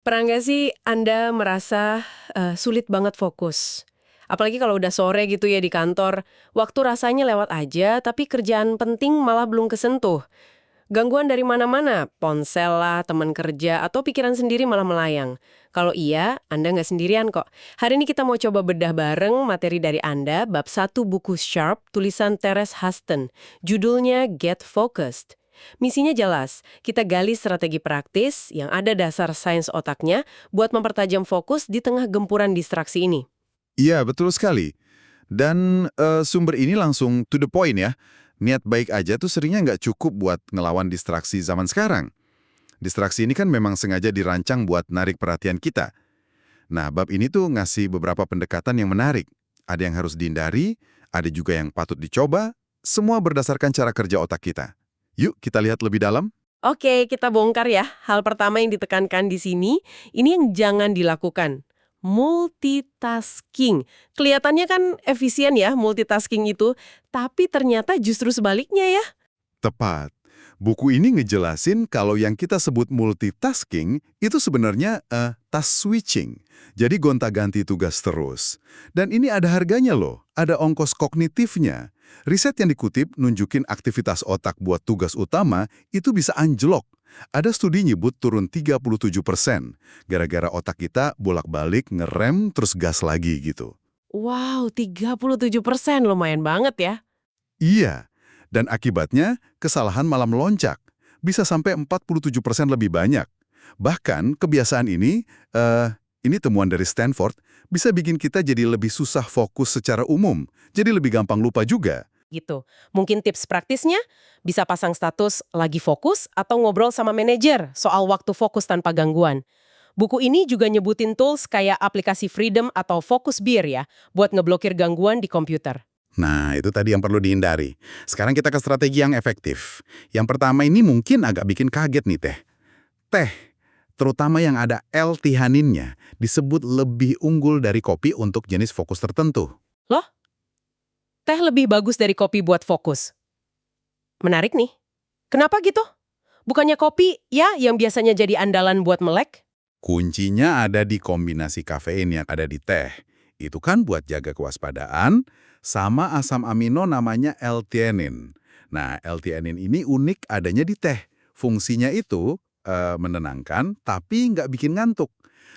Pernah nggak sih Anda merasa, sulit banget fokus? Apalagi kalau udah sore gitu ya di kantor, waktu rasanya lewat aja, tapi kerjaan penting malah belum kesentuh. Gangguan dari mana-mana, ponsel lah, teman kerja, atau pikiran sendiri malah melayang. Kalau iya, Anda nggak sendirian kok. Hari ini kita mau coba bedah bareng materi dari Anda, bab satu buku Sharp, tulisan Teres Huston. Judulnya Get Focused. Misinya jelas, kita gali strategi praktis yang ada dasar sains otaknya buat mempertajam fokus di tengah gempuran distraksi ini. Iya, betul sekali. Dan sumber ini langsung to the point ya. Niat baik aja tuh seringnya nggak cukup buat ngelawan distraksi zaman sekarang. Distraksi ini kan memang sengaja dirancang buat narik perhatian kita. Nah, bab ini tuh ngasih beberapa pendekatan yang menarik. Ada yang harus dihindari, ada juga yang patut dicoba, semua berdasarkan cara kerja otak kita. Yuk kita lihat lebih dalam. Oke, kita bongkar ya. Hal pertama yang ditekankan di sini, ini yang jangan dilakukan. Multitasking. Kelihatannya kan efisien ya multitasking itu, tapi ternyata justru sebaliknya ya. Tepat. Buku ini ngejelasin kalau yang kita sebut multitasking itu sebenarnya task switching. Jadi gonta-ganti tugas terus. Dan ini ada harganya loh, ada ongkos kognitifnya. Riset yang dikutip nunjukin aktivitas otak buat tugas utama itu bisa anjlok. Ada studi nyebut turun 37%, gara-gara otak kita bolak-balik ngerem terus gas lagi gitu. Wow, 37% lumayan banget ya. Iya, dan akibatnya kesalahan malah melonjak. Bisa sampai 47% lebih banyak. Bahkan kebiasaan ini temuan dari Stanford, bisa bikin kita jadi lebih susah fokus secara umum. Jadi lebih gampang lupa juga. Gitu. Mungkin tips praktisnya bisa pasang status lagi fokus atau ngobrol sama manajer soal waktu fokus tanpa gangguan. Buku ini juga nyebutin tools kayak aplikasi Freedom atau Focus Beer ya, buat ngeblokir gangguan di komputer. Nah, itu tadi yang perlu dihindari. Sekarang kita ke strategi yang efektif. Yang pertama ini mungkin agak bikin kaget nih, Teh. Teh, terutama yang ada L-tihaninnya, disebut lebih unggul dari kopi untuk jenis fokus tertentu. Loh, teh lebih bagus dari kopi buat fokus. Menarik nih. Kenapa gitu? Bukannya kopi ya yang biasanya jadi andalan buat melek? Kuncinya ada di kombinasi kafein yang ada di teh. Itu kan buat jaga kewaspadaan, sama asam amino namanya L-theanine. Nah, L-theanine ini unik adanya di teh. Fungsinya itu menenangkan, tapi nggak bikin ngantuk.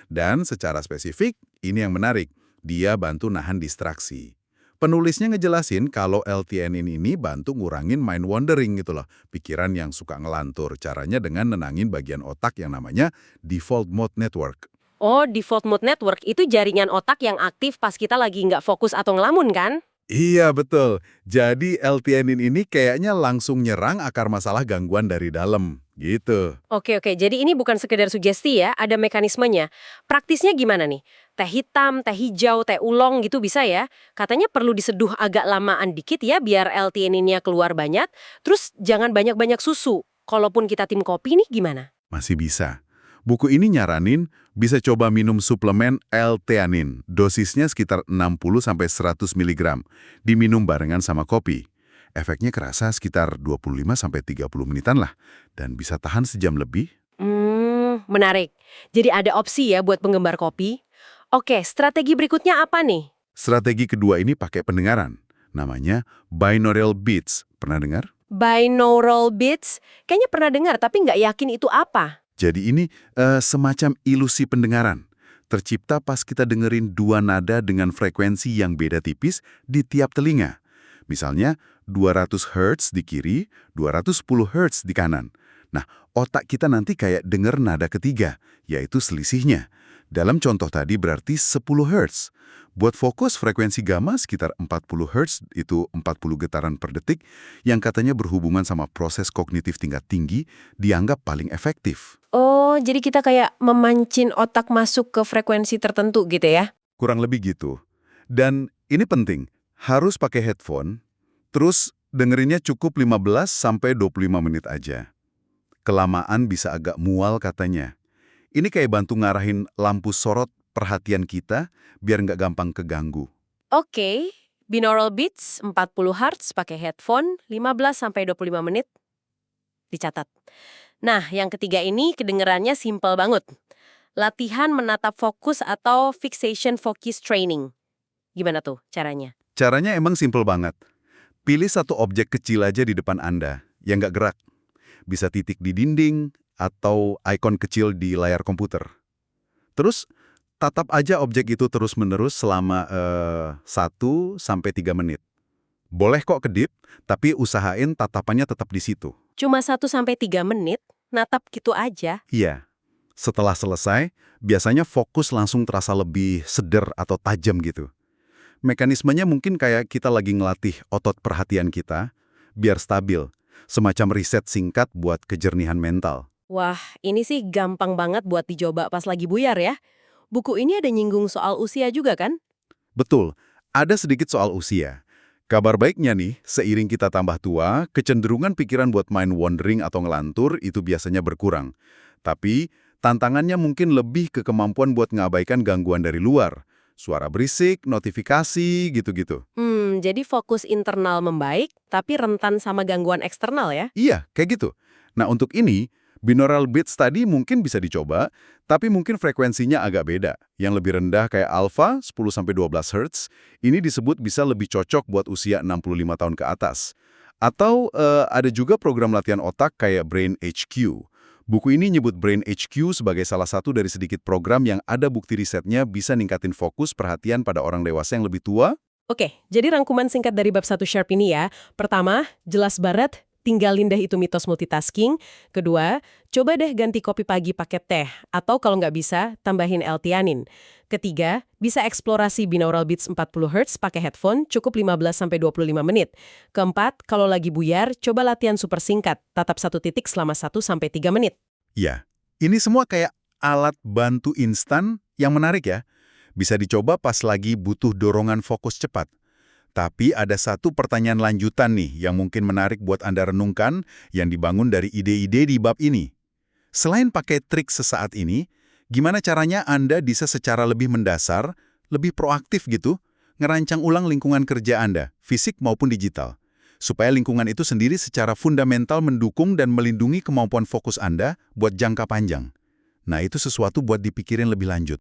Dan secara spesifik, ini yang menarik, dia bantu nahan distraksi. Penulisnya ngejelasin kalau L-theanine ini bantu ngurangin mind wandering gitu loh, pikiran yang suka ngelantur. Caranya dengan nenangin bagian otak yang namanya default mode network. Oh, default mode network itu jaringan otak yang aktif pas kita lagi nggak fokus atau ngelamun kan? Iya, betul. Jadi L-theanine ini kayaknya langsung nyerang akar masalah gangguan dari dalam. Gitu. Oke, jadi ini bukan sekedar sugesti ya, ada mekanismenya. Praktisnya gimana nih? Teh hitam, teh hijau, teh ulong gitu bisa ya? Katanya perlu diseduh agak lamaan dikit ya biar L-theanine-nya keluar banyak, terus jangan banyak-banyak susu. Kalaupun kita tim kopi nih gimana? Masih bisa. Buku ini nyaranin bisa coba minum suplemen L-theanine. Dosisnya sekitar 60-100 mg. Diminum barengan sama kopi. Efeknya kerasa sekitar 25-30 menitan lah. Dan bisa tahan sejam lebih. Menarik. Jadi ada opsi ya buat penggemar kopi. Oke, strategi berikutnya apa nih? Strategi kedua ini pakai pendengaran. Namanya binaural beats. Pernah dengar? Binaural beats? Kayaknya pernah dengar tapi nggak yakin itu apa. Jadi ini semacam ilusi pendengaran. Tercipta pas kita dengerin dua nada dengan frekuensi yang beda tipis di tiap telinga. Misalnya 200 Hz di kiri, 210 Hz di kanan. Nah, otak kita nanti kayak denger nada ketiga, yaitu selisihnya. Dalam contoh tadi berarti 10 Hz. Buat fokus frekuensi gamma sekitar 40 Hz, itu 40 getaran per detik, yang katanya berhubungan sama proses kognitif tingkat tinggi, dianggap paling efektif. Oh, jadi kita kayak memancing otak masuk ke frekuensi tertentu gitu ya? Kurang lebih gitu. Dan ini penting, harus pakai headphone, terus dengerinnya cukup 15-25 menit aja. Kelamaan bisa agak mual katanya. Ini kayak bantu ngarahin lampu sorot perhatian kita biar nggak gampang keganggu. Oke, binaural beats 40 Hz pakai headphone 15-25 menit dicatat. Nah, yang ketiga ini kedengerannya simpel banget. latihan menatap fokus atau fixation focus training. Gimana tuh caranya? Caranya emang simple banget. Pilih satu objek kecil aja di depan Anda, yang nggak gerak. Bisa titik di dinding, atau ikon kecil di layar komputer. Terus, tatap aja objek itu terus-menerus selama 1-3 menit. Boleh kok kedip, tapi usahain tatapannya tetap di situ. Cuma 1-3 menit, natap gitu aja. Iya. Setelah selesai, biasanya fokus langsung terasa lebih seder atau tajam gitu. Mekanismenya mungkin kayak kita lagi ngelatih otot perhatian kita, biar stabil. Semacam riset singkat buat kejernihan mental. Wah, ini sih gampang banget buat dicoba pas lagi buyar ya. Buku ini ada nyinggung soal usia juga kan? Betul, ada sedikit soal usia. Kabar baiknya nih, seiring kita tambah tua, kecenderungan pikiran buat main wandering atau ngelantur itu biasanya berkurang. Tapi, tantangannya mungkin lebih ke kemampuan buat ngabaikan gangguan dari luar. Suara berisik, notifikasi, gitu-gitu. Jadi fokus internal membaik, tapi rentan sama gangguan eksternal ya? Iya, kayak gitu. Nah, untuk ini, binaural beats tadi mungkin bisa dicoba, tapi mungkin frekuensinya agak beda. Yang lebih rendah kayak alpha, 10-12 Hz, ini disebut bisa lebih cocok buat usia 65 tahun ke atas. Atau ada juga program latihan otak kayak Brain HQ. Buku ini nyebut Brain HQ sebagai salah satu dari sedikit program yang ada bukti risetnya bisa ningkatin fokus perhatian pada orang dewasa yang lebih tua. Oke, jadi rangkuman singkat dari bab 1 Sharp ini ya. Pertama, jelas barat, tinggalin deh itu mitos multitasking. Kedua, coba deh ganti kopi pagi pakai teh. Atau kalau nggak bisa, tambahin L-theanin. Ketiga, bisa eksplorasi binaural beats 40 Hz pakai headphone, cukup 15-25 menit. Keempat, kalau lagi buyar, coba latihan super singkat, tatap satu titik selama 1-3 menit. Ya, ini semua kayak alat bantu instan yang menarik ya. Bisa dicoba pas lagi butuh dorongan fokus cepat. Tapi ada satu pertanyaan lanjutan nih yang mungkin menarik buat Anda renungkan yang dibangun dari ide-ide di bab ini. Selain pakai trik sesaat ini, gimana caranya Anda bisa secara lebih mendasar, lebih proaktif gitu, ngerancang ulang lingkungan kerja Anda, fisik maupun digital, supaya lingkungan itu sendiri secara fundamental mendukung dan melindungi kemampuan fokus Anda buat jangka panjang. Nah, itu sesuatu buat dipikirin lebih lanjut.